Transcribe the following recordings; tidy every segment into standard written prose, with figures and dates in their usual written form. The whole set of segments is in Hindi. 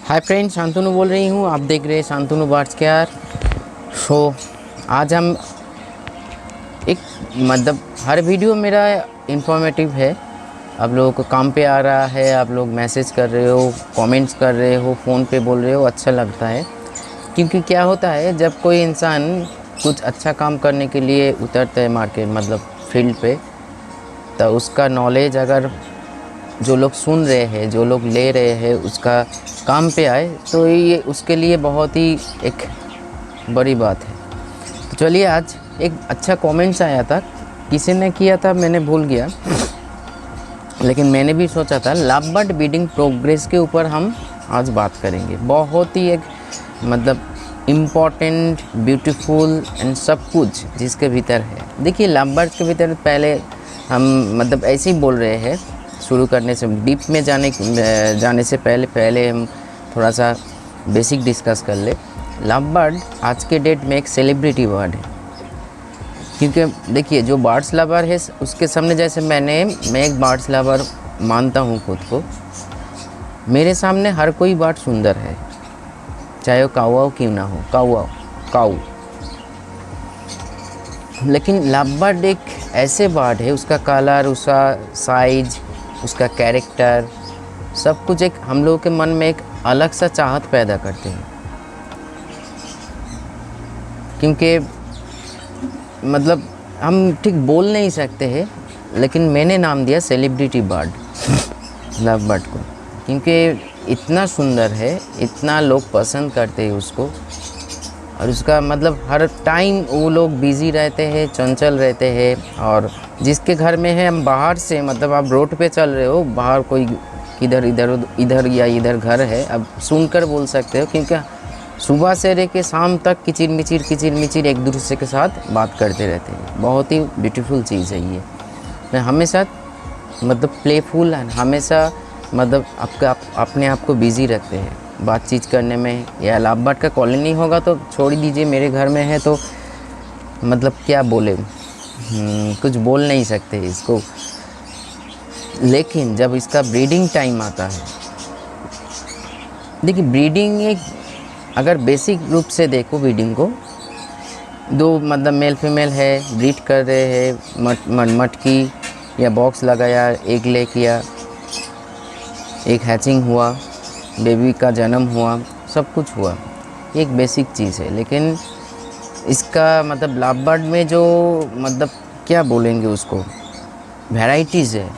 हाय फ्रेंड्स, शांतनु बोल रही हूँ। आप देख रहे हैं शांतनु बर्ड्स केयर शो। आज हम एक मतलब हर वीडियो मेरा इंफॉर्मेटिव है। आप लोगों को काम पे आ रहा है, आप लोग मैसेज कर रहे हो, कमेंट्स कर रहे हो, फ़ोन पे बोल रहे हो, अच्छा लगता है। क्योंकि क्या होता है, जब कोई इंसान कुछ अच्छा काम करने के लिए उतरता है मार्केट मतलब फील्ड पे, तो उसका नॉलेज अगर जो लोग सुन रहे हैं, जो लोग ले रहे हैं, उसका काम पे आए तो ये उसके लिए बहुत ही एक बड़ी बात है। तो चलिए, आज एक अच्छा कमेंट्स आया था, किसी ने किया था, मैंने भूल गया, लेकिन मैंने भी सोचा था लव बर्ड ब्रीडिंग प्रोग्रेस के ऊपर हम आज बात करेंगे। बहुत ही एक मतलब इम्पॉर्टेंट, ब्यूटीफुल एंड सब कुछ जिसके भीतर है। देखिए, लव बर्ड के भीतर पहले हम मतलब ऐसे ही बोल रहे हैं, शुरू करने से डीप में जाने से पहले हम थोड़ा सा बेसिक डिस्कस कर ले। लव बर्ड आज के डेट में एक सेलिब्रिटी बर्ड है। क्योंकि देखिए, जो बर्ड्स लवर है उसके सामने, जैसे मैं एक बर्ड्स लवर मानता हूँ खुद को, मेरे सामने हर कोई बर्ड सुंदर है, चाहे वो काऊ क्यों ना हो, काऊ। लेकिन लव बर्ड एक ऐसे बर्ड है, उसका कलर, उसका साइज, उसका कैरेक्टर, सब कुछ एक हम लोगों के मन में एक अलग सा चाहत पैदा करते हैं। क्योंकि मतलब हम ठीक बोल नहीं सकते हैं, लेकिन मैंने नाम दिया सेलिब्रिटी बर्ड लव बर्ड को, क्योंकि इतना सुंदर है, इतना लोग पसंद करते हैं उसको। और उसका मतलब हर टाइम वो लोग बिज़ी रहते हैं, चंचल रहते हैं। और जिसके घर में है, हम बाहर से मतलब आप रोड पे चल रहे हो, बाहर कोई इधर घर है, अब सुनकर बोल सकते हो, क्योंकि सुबह से लेकर शाम तक किचिर मिचिर एक दूसरे के साथ बात करते रहते हैं। बहुत ही ब्यूटीफुल चीज़ है ये। मैं हमेशा मतलब प्लेफुल है, हमेशा मतलब अपने आप को बिज़ी रखते हैं बातचीत करने में। या लव बर्ड का कॉलोनी होगा तो छोड़ दीजिए, मेरे घर में है तो मतलब क्या बोले, कुछ बोल नहीं सकते इसको। लेकिन जब इसका ब्रीडिंग टाइम आता है, देखिए ब्रीडिंग एक, अगर बेसिक रूप से देखो ब्रीडिंग को, दो मतलब मेल फीमेल है, ब्रीड कर रहे हैं, मटकी या बॉक्स लगाया, एग ले किया, एक हैचिंग हुआ, बेबी का जन्म हुआ, सब कुछ हुआ, एक बेसिक चीज़ है। लेकिन इसका मतलब लव बर्ड में जो मतलब क्या बोलेंगे उसको, वैराइटीज़ है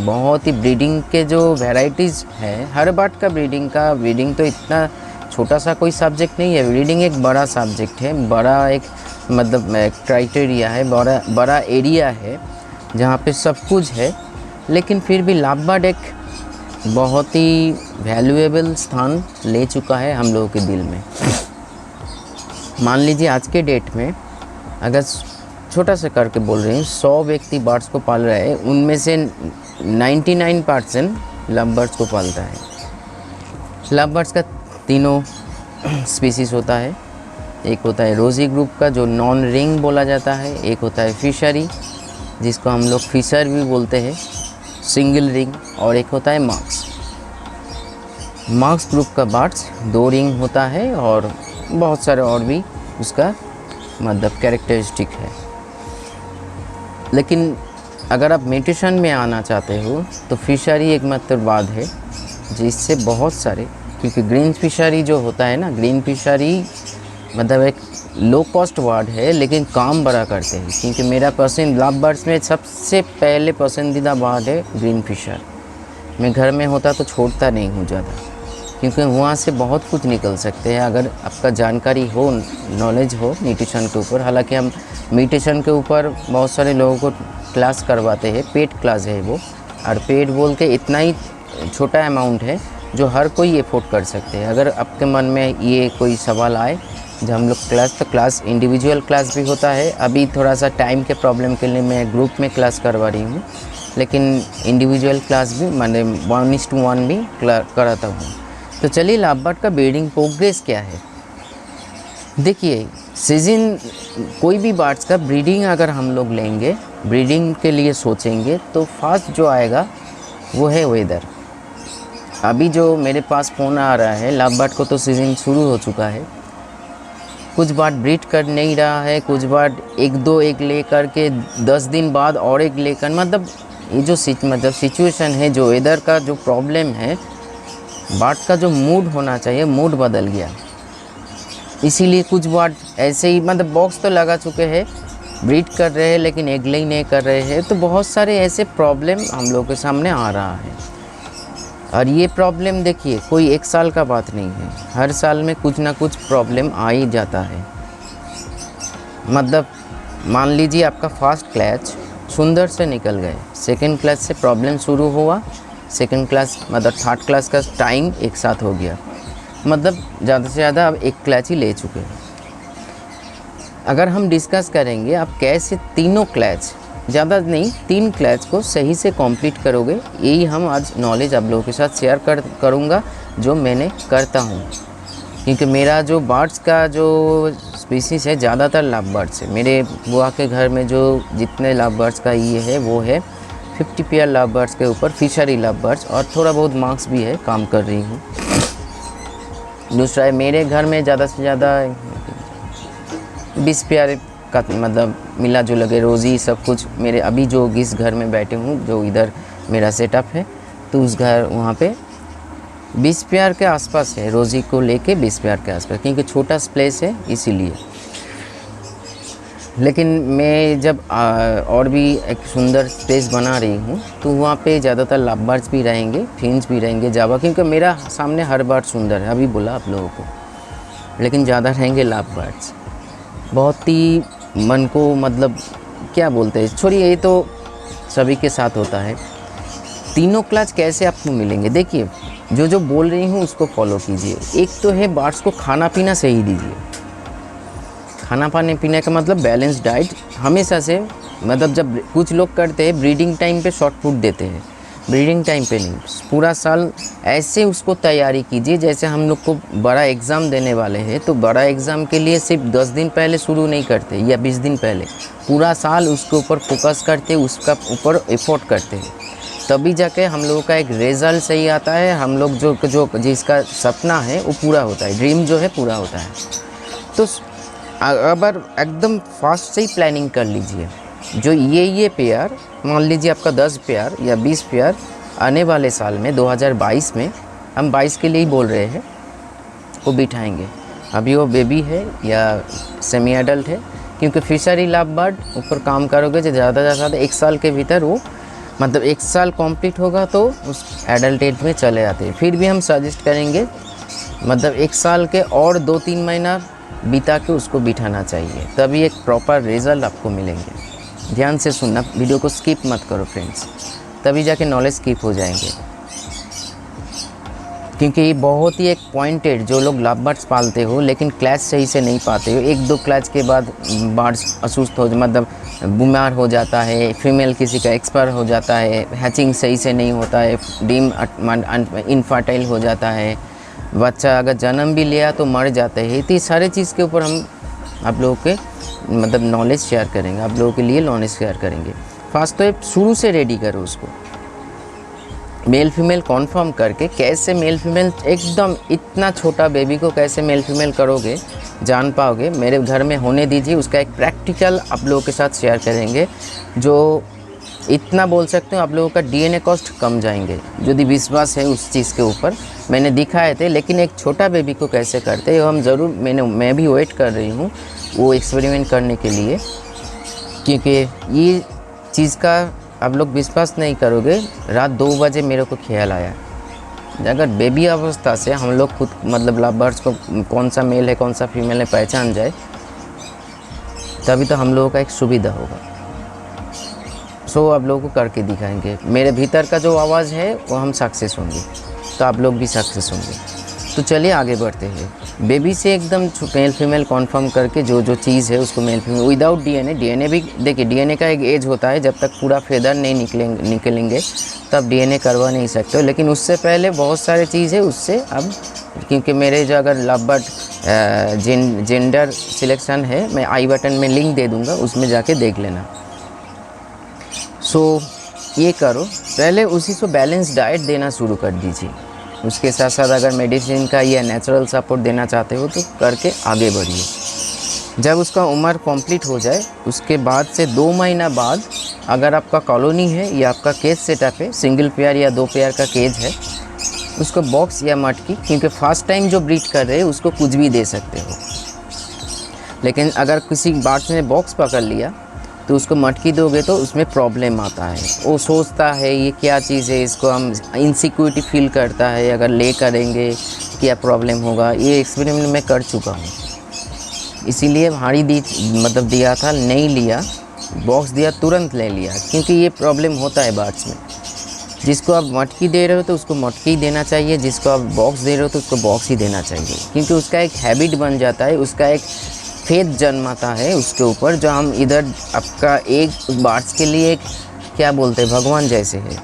बहुत ही। ब्रीडिंग के जो वैराइटीज़ है, हर बर्ड का ब्रीडिंग तो इतना छोटा सा कोई सब्जेक्ट नहीं है। ब्रीडिंग एक बड़ा सब्जेक्ट है, बड़ा एक मतलब क्राइटेरिया है, बड़ा एरिया है जहाँ पे सब कुछ है। लेकिन फिर भी लव बर्ड एक बहुत ही वैल्यूएबल स्थान ले चुका है हम लोगों के दिल में। मान लीजिए आज के डेट में अगर छोटा सा करके बोल रहे हैं, 100 व्यक्ति बर्ड्स को पाल रहे हैं, उनमें से 99% लव बर्ड्स को पालता है। लव बर्ड्स का तीनों स्पीसीज़ होता है। एक होता है रोजी ग्रुप का, जो नॉन रिंग बोला जाता है। एक होता है फिशरी, जिसको हम लोग फिशर भी बोलते हैं, सिंगल रिंग। और एक होता है मार्क्स ग्रुप का बर्ड्स 2 रिंग होता है, और बहुत सारे और भी उसका मतलब कैरेक्टरिस्टिक है। लेकिन अगर आप म्यूटेशन में आना चाहते हो तो फिशरी एकमात्र बर्ड है जिससे बहुत सारे, क्योंकि ग्रीन फिशरी जो होता है ना, ग्रीन फिशरी मतलब एक लो कॉस्ट बर्ड है, लेकिन काम बड़ा करते हैं। क्योंकि मेरा पसंद लव बर्ड्स में सबसे पहले पसंदीदा बर्ड है ग्रीन फिशर। मैं घर में होता तो छोड़ता नहीं हूँ ज़्यादा, क्योंकि वहाँ से बहुत कुछ निकल सकते हैं अगर आपका जानकारी हो, नॉलेज हो न्यूट्रिशन के ऊपर। हालांकि हम न्यूट्रिशन के ऊपर बहुत सारे लोगों को क्लास करवाते हैं, पेड क्लास है वो। और पेड बोल के इतना ही छोटा अमाउंट है जो हर कोई अफोर्ड कर सकते हैं। अगर आपके मन में ये कोई सवाल आए, जब हम लोग क्लास इंडिविजुअल क्लास भी होता है। अभी थोड़ा सा टाइम के प्रॉब्लम के लिए मैं ग्रुप में क्लास करवा रही हूँ, लेकिन इंडिविजुअल क्लास भी मैंने 1:1 भी कराता हूँ। तो चलिए, लव बर्ड का ब्रीडिंग प्रोग्रेस क्या है। देखिए, सीजन कोई भी बर्ड्स का ब्रीडिंग अगर हम लोग लेंगे, ब्रीडिंग के लिए सोचेंगे, तो फर्स्ट जो आएगा वो है वेदर। अभी जो मेरे पास फ़ोन आ रहा है, लव बर्ड को तो सीज़न शुरू हो चुका है। कुछ बर्ड ब्रीड कर नहीं रहा है, कुछ बर्ड एक दो एग ले करके 10 दिन बाद और एग लेकर, मतलब ये जो मतलब सिचुएशन है, जो वेदर का जो प्रॉब्लम है, बर्ड का जो मूड होना चाहिए, मूड बदल गया। इसीलिए कुछ बर्ड ऐसे ही मतलब बॉक्स तो लगा चुके हैं, ब्रीड कर रहे हैं, लेकिन एग ले नहीं कर रहे हैं। तो बहुत सारे ऐसे प्रॉब्लम हम लोगों के सामने आ रहा है। और ये प्रॉब्लम देखिए कोई एक साल का बात नहीं है, हर साल में कुछ ना कुछ प्रॉब्लम आ ही जाता है। मतलब मान लीजिए आपका फर्स्ट क्लच सुंदर से निकल गए, सेकंड क्लच से प्रॉब्लम शुरू हुआ, सेकंड क्लास मतलब थर्ड क्लास का टाइम एक साथ हो गया, मतलब ज़्यादा से ज़्यादा आप एक क्लच ही ले चुके हैं। अगर हम डिस्कस करेंगे आप कैसे तीनों क्लच, ज़्यादा नहीं 3 क्लच को सही से कंप्लीट करोगे, यही हम आज नॉलेज आप लोगों के साथ शेयर करूँगा जो मैंने करता हूँ। क्योंकि मेरा जो बर्ड्स का जो स्पीसीज़ है ज़्यादातर लव बर्ड्स है। मेरे बुआ के घर में जो जितने लव बर्ड्स का ये है वो है 50 पेयर लव बर्ड्स के ऊपर फिशरी लव बर्ड्स, और थोड़ा बहुत मार्क्स भी है, काम कर रही हूँ। दूसरा है मेरे घर में ज़्यादा से ज़्यादा 20 पेयर का मतलब मिला जो लगे रोज़ी सब कुछ। मेरे अभी जो जिस घर में बैठे हूँ, जो इधर मेरा सेटअप है, तो उस घर वहाँ पे 20 पेयर के आसपास है, रोज़ी को लेके 20 पेयर के आसपास, क्योंकि छोटा प्लेस है इसीलिए। लेकिन मैं जब और भी एक सुंदर स्पेस बना रही हूँ तो वहाँ पे ज़्यादातर लव बर्ड्स भी रहेंगे, फिंच भी रहेंगे, जावा, क्योंकि मेरा सामने हर बर्ड सुंदर है, अभी बोला आप लोगों को, लेकिन ज़्यादा रहेंगे लव बर्ड्स। बहुत ही मन को मतलब क्या बोलते हैं, छोड़िए, ये तो सभी के साथ होता है। तीनों क्लच कैसे आपको मिलेंगे, देखिए जो बोल रही हूँ उसको फॉलो कीजिए। एक तो है बर्ड्स को खाना पीना सही दीजिए। खाना पाने पीने का मतलब बैलेंस डाइट हमेशा से, मतलब जब कुछ लोग करते हैं ब्रीडिंग टाइम पे शॉर्ट फूड देते हैं, ब्रीडिंग टाइम पे नहीं, पूरा साल ऐसे उसको तैयारी कीजिए जैसे हम लोग को बड़ा एग्ज़ाम देने वाले हैं। तो बड़ा एग्ज़ाम के लिए सिर्फ 10 दिन पहले शुरू नहीं करते या 20 दिन पहले, पूरा साल उसके ऊपर फोकस करते, उसका ऊपर एफर्ट करते हैं, तभी जाके हम लोगों का एक रिज़ल्ट सही आता है। हम लोग जो जिसका सपना है वो पूरा होता है, ड्रीम जो है पूरा होता है। तो अगर एकदम फास्ट से ही प्लानिंग कर लीजिए, जो ये पेयर मान लीजिए आपका 10 पेयर या 20 पेयर आने वाले साल में 2022 में, हम 22 के लिए ही बोल रहे हैं, वो बिठाएंगे। अभी वो बेबी है या सेमी एडल्ट है, क्योंकि फिशरी लव बर्ड ऊपर काम करोगे जो ज़्यादा से ज़्यादा 1 साल के भीतर वो, मतलब 1 साल कंप्लीट होगा तो उस एडल्ट एज में चले जाते हैं। फिर भी हम सजेस्ट करेंगे मतलब 1 साल के और 2-3 महीना बिता के उसको बिठाना चाहिए, तभी एक प्रॉपर रिज़ल्ट आपको मिलेंगे। ध्यान से सुनना, वीडियो को स्किप मत करो फ्रेंड्स, तभी जाके नॉलेज स्किप हो जाएंगे। क्योंकि ये बहुत ही एक पॉइंटेड, जो लोग लव बर्ड्स पालते हो लेकिन क्लच सही से नहीं पाते हो, 1-2 क्लच के बाद बर्ड्स असुस्त हो, मतलब बीमार हो जाता है, फीमेल किसी का एक्सपायर हो जाता है, हैचिंग सही से नहीं होता है, डीम इनफर्टाइल हो जाता है, बच्चा अगर जन्म भी लिया तो मर जाते हैं। तो ये सारे चीज़ के ऊपर हम आप लोगों के मतलब नॉलेज शेयर करेंगे, आप लोगों के लिए नॉलेज शेयर करेंगे। फर्स्ट तो शुरू से रेडी करो उसको, मेल फीमेल कॉन्फर्म करके, कैसे मेल फीमेल एकदम इतना छोटा बेबी को कैसे मेल फीमेल करोगे जान पाओगे, मेरे घर में होने दीजिए। उसका एक प्रैक्टिकल आप लोगों के साथ शेयर करेंगे, जो इतना बोल सकते हो आप लोगों का डीएनए कॉस्ट कम जाएंगे, यदि विश्वास है उस चीज़ के ऊपर। मैंने दिखाए थे, लेकिन एक छोटा बेबी को कैसे करते हैं हम ज़रूर, मैं भी वेट कर रही हूँ वो एक्सपेरिमेंट करने के लिए, क्योंकि ये चीज़ का आप लोग विश्वास नहीं करोगे। रात 2 बजे मेरे को ख्याल आया, अगर बेबी अवस्था से हम लोग खुद मतलब लव बर्ड्स को कौन सा मेल है कौन सा फीमेल है पहचान जाए, तभी तो हम लोगों का एक सुविधा होगा। सो आप लोगों को करके दिखाएंगे। मेरे भीतर का जो आवाज़ है वो हम सक्सेस होंगे, तो आप लोग भी सक्सेस होंगे। तो चलिए आगे बढ़ते हैं। बेबी से एकदम मेल फीमेल कॉन्फर्म करके जो चीज़ है उसको मेल फीमेल विदाउट डीएनए भी देखिए, डीएनए का एक एज होता है, जब तक पूरा फेदर नहीं निकलेंगे तब डीएनए करवा नहीं सकते हो। लेकिन उससे पहले बहुत सारे चीज़ है उससे, अब क्योंकि मेरे जो अगर लव बर्ड जेंडर सिलेक्शन है, मैं आई बटन में लिंक दे दूँगा, उसमें जाके देख लेना। सो ये करो, पहले उसी को बैलेंस डाइट देना शुरू कर दीजिए। उसके साथ साथ अगर मेडिसिन का या नेचुरल सपोर्ट देना चाहते हो तो करके आगे बढ़िए। जब उसका उम्र कंप्लीट हो जाए उसके बाद से 2 महीना बाद अगर आपका कॉलोनी है या आपका केज सेटअप है, सिंगल पेयर या 2 पेयर का केज है, उसको बॉक्स या मटकी, क्योंकि फर्स्ट टाइम जो ब्रीड कर रहे हैं उसको कुछ भी दे सकते हो, लेकिन अगर किसी बर्ड्स ने बॉक्स पकड़ लिया तो उसको मटकी दोगे तो उसमें प्रॉब्लम आता है। वो सोचता है ये क्या चीज़ है, इसको हम इनसिक्योरिटी फील करता है, अगर ले करेंगे क्या प्रॉब्लम होगा। ये एक्सपेरिमेंट मैं कर चुका हूँ, इसीलिए भारी दिया था, नहीं लिया, बॉक्स दिया तुरंत ले लिया, क्योंकि ये प्रॉब्लम होता है बर्ड्स में। जिसको आप मटकी दे रहे हो तो उसको मटकी ही देना चाहिए, जिसको आप बॉक्स दे रहे हो तो उसको बॉक्स ही देना चाहिए, क्योंकि उसका एक हैबिट बन जाता है, उसका एक फेथ जन्माता है उसके ऊपर, जो हम इधर आपका एक बर्ड्स के लिए एक क्या बोलते हैं भगवान जैसे है।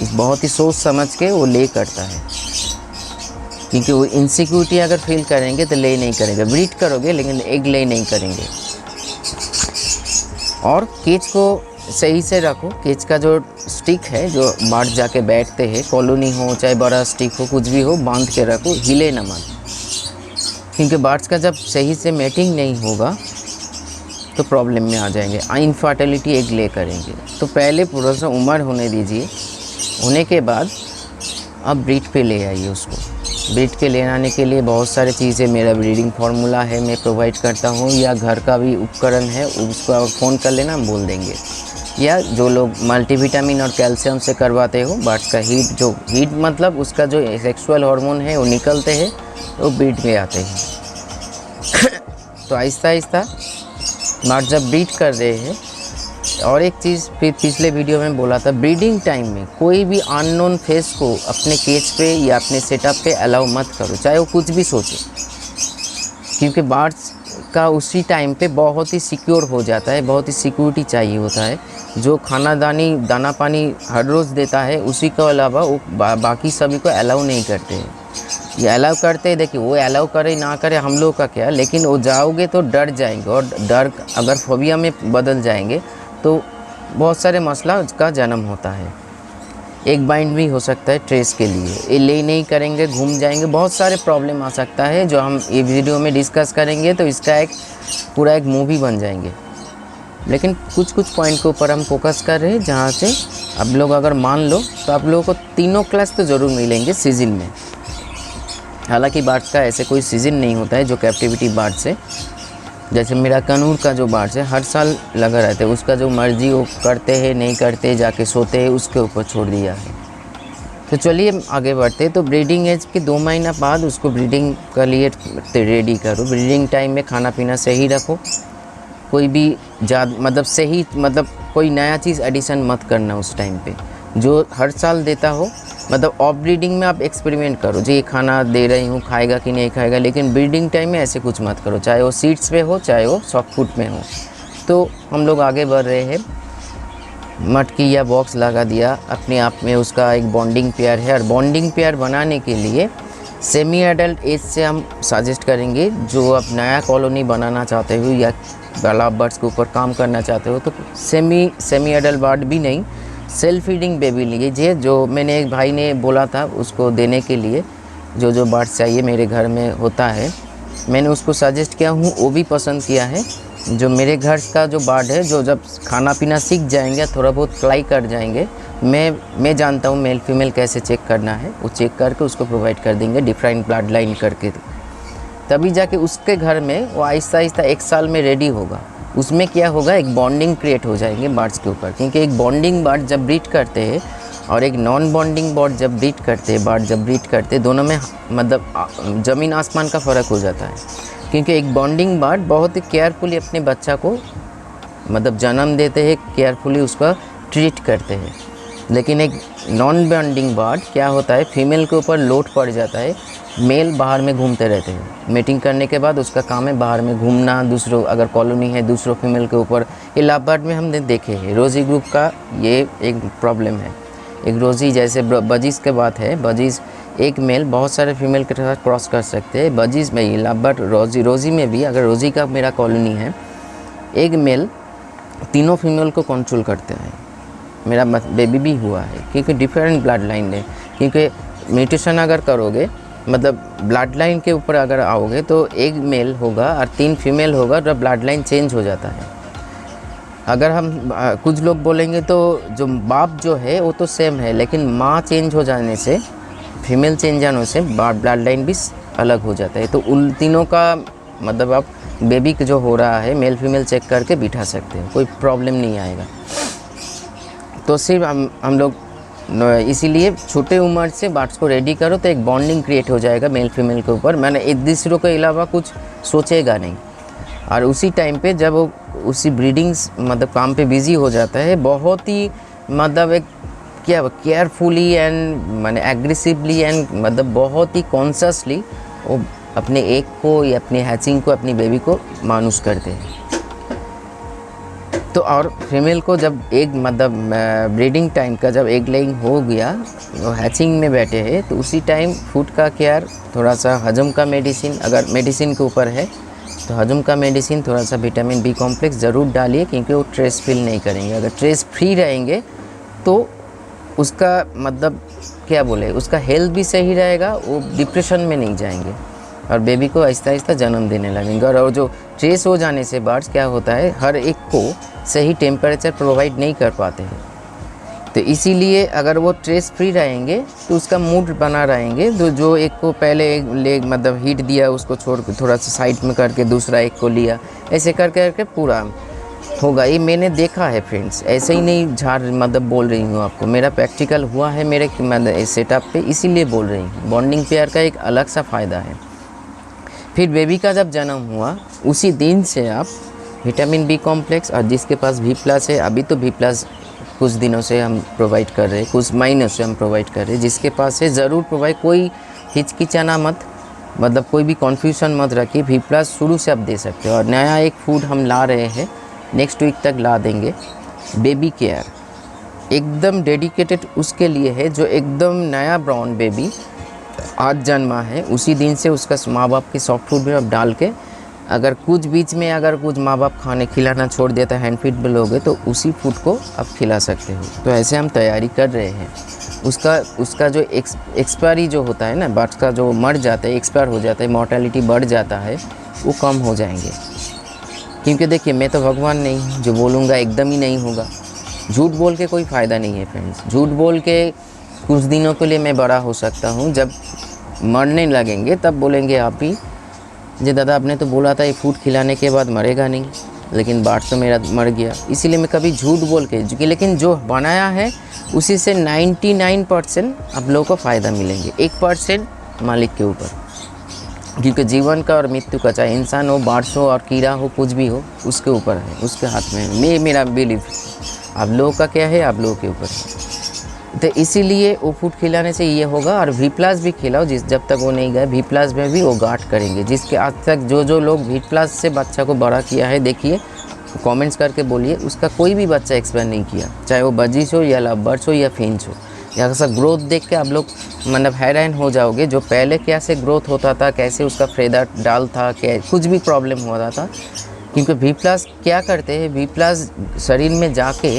बहुत ही सोच समझ के वो ले करता है, क्योंकि वो इनसिक्योरिटी अगर फील करेंगे तो ले नहीं करेंगे। ब्रीड करोगे लेकिन एग ले नहीं करेंगे। और केज को सही से रखो, केज का जो स्टिक है जो बर्ड जाके बैठते हैं, कॉलोनी हो चाहे बड़ा स्टिक हो, कुछ भी हो, बांध के रखो, हिले ना मत, क्योंकि बर्ड्स का जब सही से मैटिंग नहीं होगा तो प्रॉब्लम में आ जाएंगे, इनफर्टिलिटी एग ले करेंगे। तो पहले पूरा सा उम्र होने दीजिए, होने के बाद अब ब्रीड पे ले आइए उसको। ब्रीड के ले आने के लिए बहुत सारी चीज़ें, मेरा ब्रीडिंग फार्मूला है मैं प्रोवाइड करता हूँ, या घर का भी उपकरण है, उसको आप फ़ोन कर लेना, हम बोल देंगे। या जो लोग मल्टीविटामिन और कैल्शियम से करवाते हो, बर्ड्स का हीट मतलब उसका जो सेक्सुअल हार्मोन है वो निकलते हैं तो ब्रीड में आते हैं। तो आहिस्ता आहिस्ता बर्ड जब ब्रीड कर रहे हैं। और एक चीज़ फिर पिछले वीडियो में बोला था, ब्रीडिंग टाइम में कोई भी अननोन फेस को अपने केज पे या अपने सेटअप पे अलाउ मत करो, चाहे वो कुछ भी सोचे, क्योंकि बर्ड्स का उसी टाइम पे बहुत ही सिक्योर हो जाता है, बहुत ही सिक्योरिटी चाहिए होता है। जो दाना पानी हर रोज़ देता है, उसी के अलावा वो बाकी सभी को अलाउ नहीं करते हैं। ये अलाउ करते हैं, देखिए वो अलाउ करे ना करे हम लोग का क्या, लेकिन वो जाओगे तो डर जाएंगे, और डर अगर फोबिया में बदल जाएंगे तो बहुत सारे मसला का जन्म होता है। एक बाइंड भी हो सकता है ट्रेस के लिए, ये ले नहीं करेंगे, घूम जाएंगे, बहुत सारे प्रॉब्लम आ सकता है, जो हम ये वीडियो में डिस्कस करेंगे तो इसका एक पूरा एक मूवी बन जाएंगे। लेकिन कुछ पॉइंट के ऊपर हम फोकस कर रहे हैं, जहाँ से आप लोग अगर मान लो तो आप लोगों को तीनों क्लास तो ज़रूर मिलेंगे सीज़न में। हालांकि बर्ड्स का ऐसे कोई सीज़न नहीं होता है जो कैप्टिविटी बर्ड्स है, जैसे मेरा कनूर का जो बर्ड्स है हर साल लगा रहता है, उसका जो मर्जी वो करते हैं नहीं करते, जाके सोते हैं, उसके ऊपर छोड़ दिया है। तो चलिए आगे बढ़ते। तो ब्रीडिंग एज के 2 महीना बाद उसको ब्रीडिंग के लिए रेडी करो। ब्रीडिंग टाइम में खाना पीना सही रखो, कोई भी सही कोई नया चीज़ एडिशन मत करना उस टाइम पे, जो हर साल देता हो। ऑफ ब्रीडिंग में आप एक्सपेरिमेंट करो, जो ये खाना दे रही हूँ खाएगा कि नहीं खाएगा, लेकिन ब्रीडिंग टाइम में ऐसे कुछ मत करो, चाहे वो सीड्स पे हो चाहे वो सॉफ्ट फूड में हो। तो हम लोग आगे बढ़ रहे हैं, मटकी या बॉक्स लगा दिया, अपने आप में उसका एक बॉन्डिंग पेयर है। और बॉन्डिंग पेयर बनाने के लिए सेमी एडल्ट एज से हम सजेस्ट करेंगे। जो आप नया कॉलोनी बनाना चाहते हो या तालाब बर्ड्स के ऊपर काम करना चाहते हो तो सेमी एडल्ट बर्ड भी नहीं, सेल्फ फीडिंग बेबी लीजिए। जो मैंने एक भाई ने बोला था उसको देने के लिए, जो बर्ड्स चाहिए मेरे घर में होता है, मैंने उसको सजेस्ट किया हूँ, वो भी पसंद किया है। जो मेरे घर का जो बर्ड है, जो जब खाना पीना सीख जाएंगे, थोड़ा बहुत फ्लाई कर जाएंगे, मैं जानता हूँ मेल फीमेल कैसे चेक करना है, वो चेक करके उसको प्रोवाइड कर देंगे डिफरेंट ब्लड लाइन करके, तभी जाके उसके घर में वो आहिस्ता आहिस्ता 1 साल में रेडी होगा। उसमें क्या होगा, एक बॉन्डिंग क्रिएट हो जाएंगे बर्ड्स के ऊपर, क्योंकि एक बॉन्डिंग बर्ड जब ब्रीड करते हैं और एक नॉन बॉन्डिंग बर्ड जब ब्रीड करते हैं, बर्ड जब ब्रीड करते हैं, दोनों में ज़मीन आसमान का फ़र्क हो जाता है। क्योंकि एक बॉन्डिंग बर्ड बहुत ही केयरफुली अपने बच्चा को जन्म देते हैं, केयरफुली उसका ट्रीट करते हैं। लेकिन एक नॉन बॉन्डिंग बर्ड क्या होता है, फीमेल के ऊपर लोड पड़ जाता है, मेल बाहर में घूमते रहते हैं। मीटिंग करने के बाद उसका काम है बाहर में घूमना, दूसरों अगर कॉलोनी है दूसरों फीमेल के ऊपर। ये लव बर्ड में हमने देखे हैं, रोज़ी ग्रुप का ये एक प्रॉब्लम है। एक रोज़ी जैसे बजीज़ के बात है, बजीज़ एक मेल बहुत सारे फीमेल के साथ क्रॉस कर सकते हैं। बजीज़ में ये लव बर्ड रोज़ी में भी, अगर रोज़ी का मेरा कॉलोनी है, एक मेल तीनों फीमेल को कंट्रोल करते हैं। मेरा बेबी भी हुआ है, क्योंकि डिफरेंट ब्लड लाइन है, क्योंकि म्यूटेशन अगर करोगे, मतलब ब्लड लाइन के ऊपर अगर आओगे, तो एक मेल होगा और 3 फीमेल होगा, तो ब्लड लाइन चेंज हो जाता है। अगर हम कुछ लोग बोलेंगे तो जो बाप जो है वो तो सेम है, लेकिन माँ चेंज हो जाने से, फीमेल चेंज जाने से ब्लड लाइन भी अलग हो जाता है। तो उन तीनों का मतलब आप बेबी जो हो रहा है मेल फीमेल चेक करके बिठा सकते हो, कोई प्रॉब्लम नहीं आएगा। तो सिर्फ हम लोग इसीलिए छोटे उम्र से बर्ड्स को रेडी करो, तो एक बॉन्डिंग क्रिएट हो जाएगा मेल फीमेल के ऊपर, मैंने एक दूसरों के अलावा कुछ सोचेगा नहीं। और उसी टाइम पे जब वो उसी ब्रीडिंग्स मतलब काम पे बिज़ी हो जाता है, बहुत ही मतलब एक क्या केयरफुली एंड मैंने एग्रेसिवली एंड मतलब बहुत ही कॉन्शियसली वो अपने एग को या अपने हैचिंग को, अपनी बेबी को मानुस करते हैं। तो और फीमेल को जब एग मतलब ब्रीडिंग टाइम का जब एग लेइंग हो गया, वो हैचिंग में बैठे हैं, तो उसी टाइम फूड का केयर, थोड़ा सा हजम का मेडिसिन, अगर मेडिसिन के ऊपर है तो हजम का मेडिसिन, थोड़ा सा विटामिन बी कॉम्प्लेक्स ज़रूर डालिए, क्योंकि वो स्ट्रेस फील नहीं करेंगे। अगर स्ट्रेस फ्री रहेंगे तो उसका मतलब क्या बोले, उसका हेल्थ भी सही रहेगा, वो डिप्रेशन में नहीं जाएंगे और बेबी को आहिस्ता आहिस्ता जन्म देने लगेंगे। और जो स्ट्रेस हो जाने से बर्ड्स क्या होता है, हर एक को सही टेम्परेचर प्रोवाइड नहीं कर पाते हैं। तो इसीलिए अगर वो स्ट्रेस फ्री रहेंगे तो उसका मूड बना रहेंगे। तो जो एक को पहले एक लेग मतलब हीट दिया, उसको छोड़ के थोड़ा सा साइड में करके दूसरा एक को लिया, ऐसे करके करके पूरा होगा। ये मैंने देखा है फ्रेंड्स, ऐसे ही नहीं झाड़ मतलब बोल रही हूँ आपको, मेरा प्रैक्टिकल हुआ है मेरे मतलब सेटअप पे, इसीलिए बोल रही हूँ। बॉन्डिंग पेयर का एक अलग सा फ़ायदा है। फिर बेबी का जब जन्म हुआ उसी दिन से आप विटामिन बी कॉम्प्लेक्स, और जिसके पास भी प्लस है, अभी तो भी प्लस कुछ दिनों से हम प्रोवाइड कर रहे हैं, कुछ महीनों से हम प्रोवाइड कर रहे हैं, जिसके पास है ज़रूर प्रोवाइड, कोई हिचकिचाना मत, मतलब कोई भी कन्फ्यूज़न मत रखिए। भी प्लस शुरू से आप दे सकते हो। और नया एक फूड हम ला रहे हैं, नेक्स्ट वीक तक ला देंगे, बेबी केयर, एकदम डेडिकेटेड उसके लिए है, जो एकदम नया ब्राउन बेबी आज जन्मा है, उसी दिन से उसका माँ बाप के सॉफ्ट फूड में आप डाल के, अगर कुछ बीच में अगर कुछ माँ बाप खाने खिलाना छोड़ देता है, हैंड फीड में लोगे, तो उसी फूड को आप खिला सकते हो। तो ऐसे हम तैयारी कर रहे हैं। उसका जो एक्सपायरी जो होता है ना, बर्ड्स का जो मर जाता है, एक्सपायर हो जाता है, मॉर्टेलिटी बढ़ जाता है, वो कम हो जाएंगे। क्योंकि देखिए, मैं तो भगवान नहीं जो बोलूँगा एकदम ही नहीं होगा। झूठ बोल के कोई फ़ायदा नहीं है फ्रेंड्स। झूठ बोल के कुछ दिनों के लिए मैं बड़ा हो सकता हूँ, जब मरने लगेंगे तब बोलेंगे आप ही, जी दादा आपने तो बोला था ये फूड खिलाने के बाद मरेगा नहीं, लेकिन बर्ड तो मेरा मर गया। इसीलिए मैं कभी झूठ बोल के, लेकिन जो बनाया है उसी से 99% आप लोगों को फ़ायदा मिलेंगे, 1% मालिक के ऊपर। क्योंकि जीवन का और मृत्यु का, चाहे इंसान हो, बर्ड्स हो और कीड़ा हो, कुछ भी हो, उसके ऊपर है, उसके हाथ में है। मेरा बिलीफ, आप लोगों का क्या है, आप लोगों के ऊपर है। तो इसीलिए वो फूड खिलाने से ये होगा। और वी प्लस भी खिलाओ, जब तक वो नहीं गए, वी प्लस में भी वो गार्ड करेंगे। जिसके आज तक जो लोग वी प्लस से बच्चा को बड़ा किया है, देखिए कमेंट्स करके बोलिए, उसका कोई भी बच्चा एक्सपायर नहीं किया, चाहे वो बजिश हो या लवबर्ड्स हो या फिंच हो। या ऐसा ग्रोथ देख के आप लोग मतलब हैरान हो जाओगे, जो पहले कैसे ग्रोथ होता था, कैसे उसका फेदर डाल था, क्या कुछ भी प्रॉब्लम होता था। क्योंकि वी प्लस क्या करते हैं, वी प्लस शरीर में जाके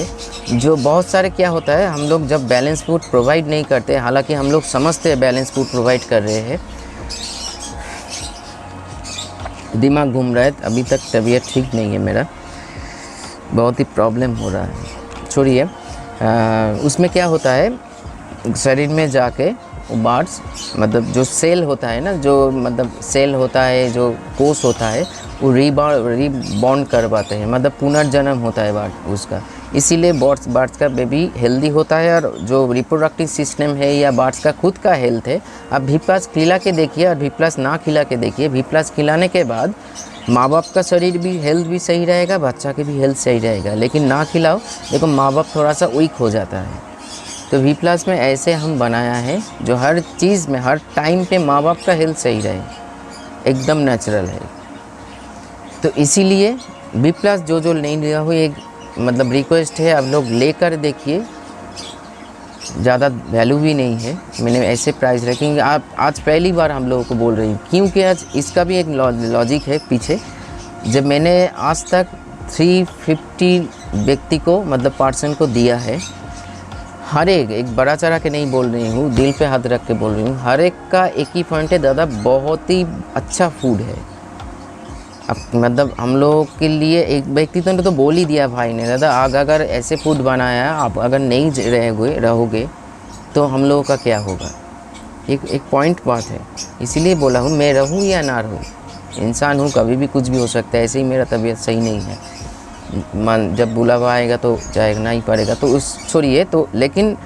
जो बहुत सारे क्या होता है, हम लोग जब बैलेंस फूड प्रोवाइड नहीं करते, हालांकि हम लोग समझते हैं बैलेंस फूड प्रोवाइड कर रहे हैं, दिमाग घूम रहा है, अभी तक तबीयत ठीक नहीं है मेरा, बहुत ही प्रॉब्लम हो रहा है, छोड़िए। उसमें क्या होता है, शरीर में जाके वो बर्ड्स मतलब जो सेल होता है ना, जो मतलब सेल होता है, जो कोष होता है, वो रीबॉन्ड करवाते हैं, मतलब पुनर्जन्म होता है बर्ड उसका। इसीलिए बर्ड्स का बेबी हेल्दी होता है। और जो रिप्रोडक्टिव सिस्टम है या बर्ड्स का खुद का हेल्थ है, आप वी प्लस खिला के देखिए और वी प्लस ना खिला के देखिए। वी प्लस खिलाने के बाद माँ बाप का शरीर भी हेल्थ भी सही रहेगा, बच्चा के भी हेल्थ सही रहेगा। लेकिन ना खिलाओ, देखो माँ बाप थोड़ा सा वीक हो जाता है। तो वी प्लस में ऐसे हम बनाया है, जो हर चीज़ में हर टाइम पे माँ बाप का हेल्थ सही रहे, एकदम नेचुरल है। तो इसीलिए वी प्लस जो नहीं लिया हो, एक मतलब रिक्वेस्ट है, आप लोग लेकर देखिए, ज़्यादा वैल्यू भी नहीं है, मैंने ऐसे प्राइस रखेंगे। आप आज पहली बार हम लोगों को बोल रही हूँ, क्योंकि आज इसका भी एक लॉजिक है पीछे। जब मैंने आज तक 350 व्यक्ति को मतलब पर्सन को दिया है, हर एक बड़ा चढ़ा के नहीं बोल रही हूँ, दिल पे हाथ रख के बोल रही हूँ, हर एक का एक ही पॉइंट है दादा, बहुत ही अच्छा फूड है। अब मतलब हम लोग के लिए एक व्यक्ति ने तो बोल ही दिया भाई ने, दादा अगर ऐसे फूड बनाया है, आप अगर नहीं रहोगे तो हम लोगों का क्या होगा। एक पॉइंट बात है, इसीलिए बोला हूँ मैं रहूँ या ना रहूँ, इंसान हूँ, कभी भी कुछ भी हो सकता है। ऐसे ही मेरा तबीयत सही नहीं है, मन जब बुलावा आएगा तो जाना ही पड़ेगा, तो उस छोड़िए तो। लेकिन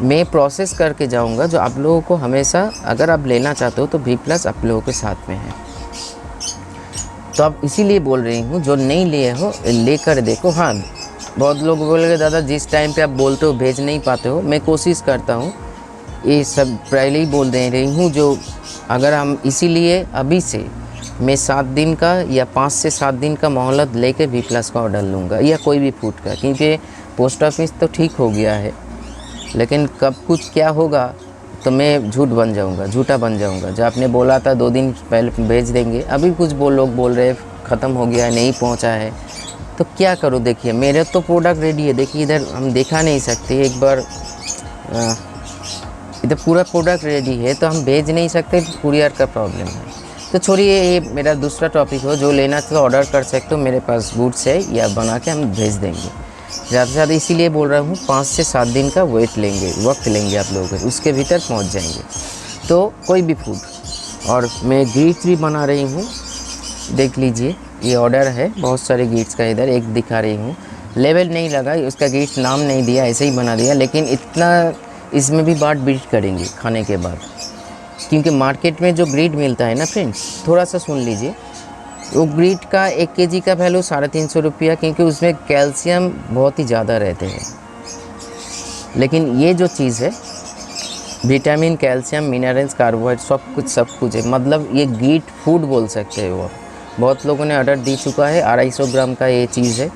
मैं प्रोसेस करके जाऊंगा जो आप लोगों को हमेशा, अगर आप लेना चाहते हो तो B+ आप लोगों के साथ में है। तो आप इसीलिए बोल रही हूँ, जो नहीं लिए हो लेकर देखो। हाँ, बहुत लोग बोलेंगे दादा जिस टाइम पे आप बोलते हो भेज नहीं पाते हो, मैं कोशिश करता हूँ, ये सब पहले ही बोल दे रही हूँ। जो अगर हम इसीलिए अभी से मैं 7 दिन का या 5 से 7 दिन का मोहलत लेके B+ का ऑर्डर लूँगा, या कोई भी फूड का, क्योंकि पोस्ट ऑफिस तो ठीक हो गया है, लेकिन कब कुछ क्या होगा तो मैं झूठा बन जाऊँगा। जो आपने बोला था 2 दिन पहले भेज देंगे, अभी कुछ लोग बोल रहे ख़त्म हो गया है, नहीं पहुँचा है, तो क्या करूँ। देखिए मेरे तो प्रोडक्ट रेडी है, देखिए इधर हम दिखा नहीं सकते, एक बार इधर पूरा प्रोडक्ट रेडी है, तो हम भेज नहीं सकते, कुरियर का प्रॉब्लम है। तो छोड़िए, ये मेरा दूसरा टॉपिक हो, जो लेना तो ऑर्डर कर सकते हो, मेरे पास गुड्स है, या बना के हम भेज देंगे। ज़्यादा से ज़्यादा इसीलिए बोल रहा हूँ 5 से 7 दिन का वक्त लेंगे आप लोगों को, उसके भीतर पहुँच जाएंगे। तो कोई भी फूड, और मैं गिफ्ट भी बना रही हूँ, देख लीजिए ये ऑर्डर है, बहुत सारे गिफ्ट्स का इधर एक दिखा रही हूँ, लेवल नहीं लगा उसका, गिफ्ट नाम नहीं दिया, ऐसे ही बना दिया। लेकिन इतना इसमें भी बात बीट करेंगे खाने के बाद, क्योंकि मार्केट में जो ग्रीड मिलता है ना फ्रेंड्स, थोड़ा सा सुन लीजिए, वो ग्रीड का 1 kg का वैल्यू 350 रुपया, क्योंकि उसमें कैल्शियम बहुत ही ज़्यादा रहते हैं। लेकिन ये जो चीज़ है, विटामिन, कैल्शियम, मिनरल्स, कार्बोहाइड्रेट, सब कुछ है, मतलब ये ग्रीड फूड बोल सकते हो। बहुत लोगों ने ऑर्डर दी चुका है, 250 ग्राम का ये चीज़ है।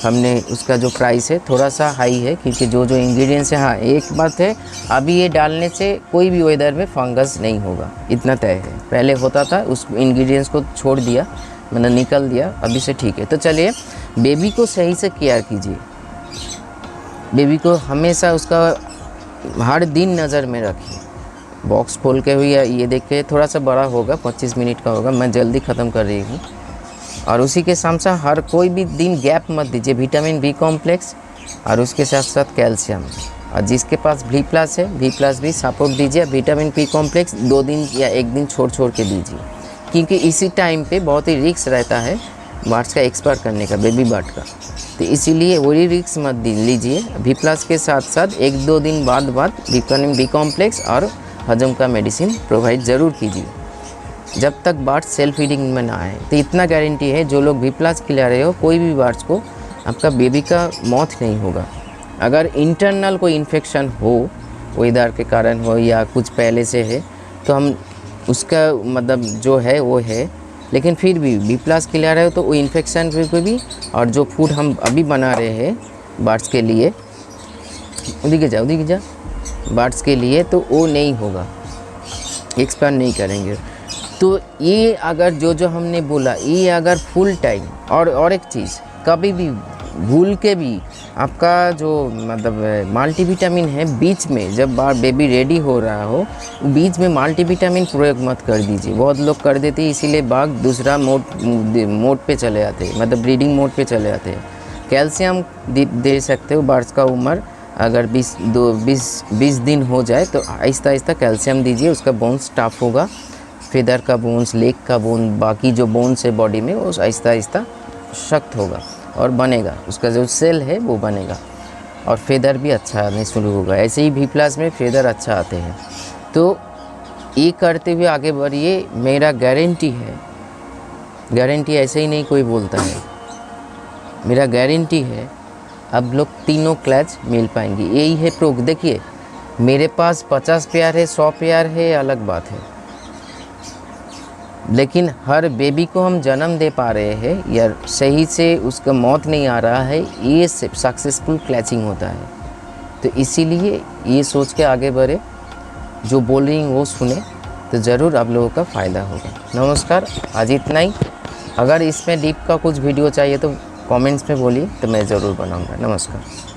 हमने उसका जो प्राइस है थोड़ा सा हाई है, क्योंकि जो इंग्रेडिएंट्स है, हाँ एक बात है, अभी ये डालने से कोई भी वेदर में फंगस नहीं होगा, इतना तय है। पहले होता था, उस इंग्रेडिएंट्स को छोड़ दिया, मैंने निकल दिया, अभी से ठीक है। तो चलिए, बेबी को सही से केयर कीजिए, बेबी को हमेशा उसका हर दिन नज़र में रखिए। बॉक्स खोल के हुई ये देख के, थोड़ा सा बड़ा होगा, 25 मिनट का होगा, मैं जल्दी ख़त्म कर रही हूँ। और उसी के साथ साथ हर कोई भी दिन गैप मत दीजिए, विटामिन B कॉम्प्लेक्स और उसके साथ साथ कैल्शियम। और जिसके पास B+ है, B+ भी सपोर्ट दीजिए, विटामिन B कॉम्प्लेक्स 2 दिन या 1 दिन छोड़ के दीजिए, क्योंकि इसी टाइम पे बहुत ही रिस्क रहता है बर्ड्स का एक्सपायर करने का, बेबी बर्ड का। तो इसीलिए वही रिस्क मत लीजिए। B+ के साथ साथ 1-2 दिन बाद विटामिन B कॉम्प्लेक्स और हजम का मेडिसिन प्रोवाइड ज़रूर कीजिए, जब तक बर्ड्स सेल्फ फीडिंग में ना आए। तो इतना गारंटी है, जो लोग B+ खिला रहे हो कोई भी बर्ड्स को, आपका बेबी का मौत नहीं होगा। अगर इंटरनल कोई इन्फेक्शन हो, वेदर के कारण हो या कुछ पहले से है, तो हम उसका मतलब जो है वो है। लेकिन फिर भी B+ खिला रहे हो तो वो इन्फेक्शन फिर भी, और जो फूड हम अभी बना रहे हैं बर्ड्स के लिए, उधर जा बर्ड्स के लिए, तो वो नहीं होगा, एक्सपायर नहीं करेंगे। तो ये अगर जो हमने बोला, ये अगर फुल टाइम, और एक चीज़, कभी भी भूल के भी आपका जो मतलब मल्टीविटामिन है, बीच में जब बेबी रेडी हो रहा हो, बीच में मल्टीविटामिन प्रयोग मत कर दीजिए। बहुत लोग कर देते हैं, इसीलिए बाघ दूसरा मोड पे चले जाते हैं, मतलब ब्रीडिंग मोड पे चले जाते हैं। कैल्शियम दे सकते हो, बर्ड्स का उम्र अगर 20 दिन हो जाए तो आहिस्ता आहिस्ता कैल्शियम दीजिए, उसका बोन्स टफ होगा, फेदर का बोन्स, लेग का बोन, बाकी जो बोन्स है बॉडी में, वो आहिस्ता आहिस्ता सख्त होगा और बनेगा, उसका जो सेल है वो बनेगा, और फेदर भी अच्छा आने शुरू होगा। ऐसे ही B+ में फेदर अच्छा आते हैं। तो ये करते हुए आगे बढ़िए, मेरा गारंटी है, गारंटी ऐसे ही नहीं कोई बोलता है, मेरा गारंटी है, अब लोग तीनों क्लच मिल पाएंगी। यही है प्रूफ। देखिए मेरे पास 50 पेयर है, 100 पेयर है, अलग बात है, लेकिन हर बेबी को हम जन्म दे पा रहे हैं या सही से उसका मौत नहीं आ रहा है, ये सक्सेसफुल क्लैचिंग होता है। तो इसीलिए ये सोच के आगे बढ़े, जो बोल रही हूँ वो सुने, तो ज़रूर आप लोगों का फ़ायदा होगा। नमस्कार, आज इतना ही। अगर इसमें डीप का कुछ वीडियो चाहिए तो कमेंट्स में बोलिए, तो मैं ज़रूर बनाऊँगा। नमस्कार।